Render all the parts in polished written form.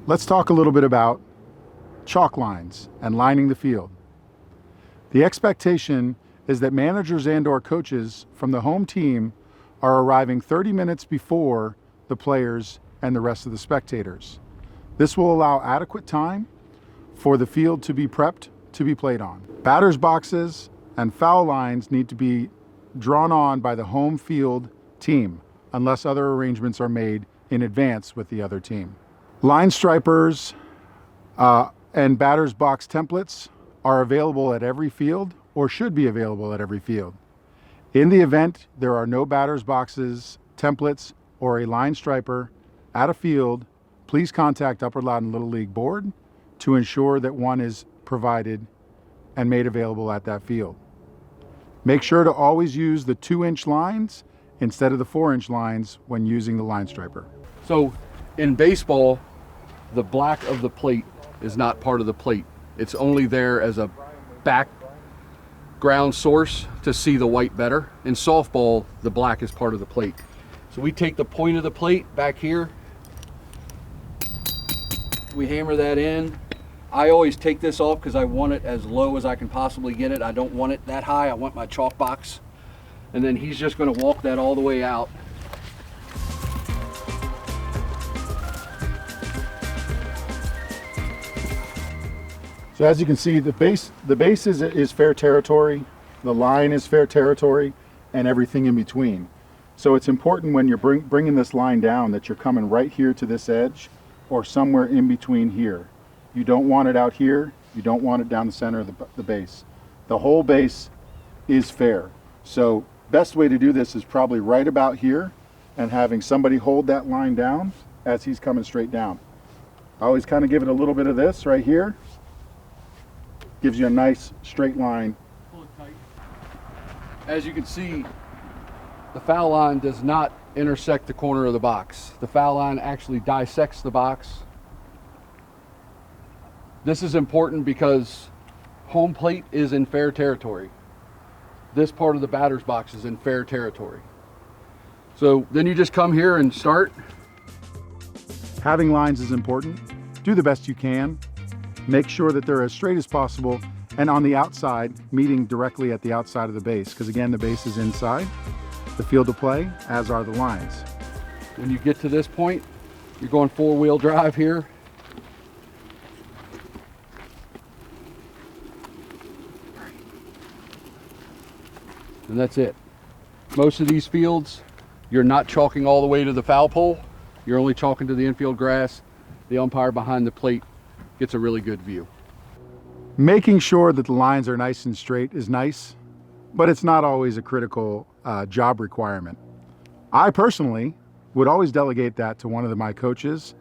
Let's talk a little bit about chalk lines and lining the field. The expectation is that managers and/or coaches from the home team are arriving 30 minutes before the players and the rest of the spectators. This will allow adequate time for the field to be prepped to be played on. Batters boxes and foul lines need to be drawn on by the home field team unless other arrangements are made in advance with the other team. Line stripers and batters box templates are available at every field or should be available at every field. In the event there are no batters boxes, templates, or a line striper at a field, please contact Upper Loudoun Little League Board to ensure that one is provided and made available at that field. Make sure to always use the 2-inch lines instead of the 4-inch lines when using the line striper. So in baseball, the black of the plate is not part of the plate. It's only there as a background source to see the white better. In softball, the black is part of the plate. So we take the point of the plate back here, we hammer that in. I always take this off because I want it as low as I can possibly get it. I don't want it that high. I want my chalk box. And then he's just going to walk that all the way out. So as you can see, the base is fair territory, the line is fair territory, and everything in between. So it's important when you're bringing this line down that you're coming right here to this edge or somewhere in between here. You don't want it out here, you don't want it down the center of the base. The whole base is fair. So best way to do this is probably right about here and having somebody hold that line down as he's coming straight down. I always kind of give it a little bit of this right here. Gives you a nice straight line. Pull it tight. As you can see, the foul line does not intersect the corner of the box. The foul line actually dissects the box. This is important because home plate is in fair territory. This part of the batter's box is in fair territory. So then you just come here and start. Having lines is important. Do the best you can. Make sure that they're as straight as possible and on the outside, meeting directly at the outside of the base, because again, the base is inside the field of play, as are the lines. When you get to this point, you're going 4-wheel drive here. And that's it. Most of these fields, you're not chalking all the way to the foul pole. You're only chalking to the infield grass. The umpire behind the plate gets a really good view. Making sure that the lines are nice and straight is nice, but it's not always a critical job requirement. I personally would always delegate that to one of my coaches,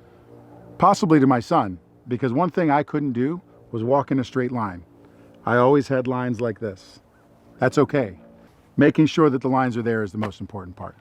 possibly to my son, because one thing I couldn't do was walk in a straight line. I always had lines like this. That's okay. Making sure that the lines are there is the most important part.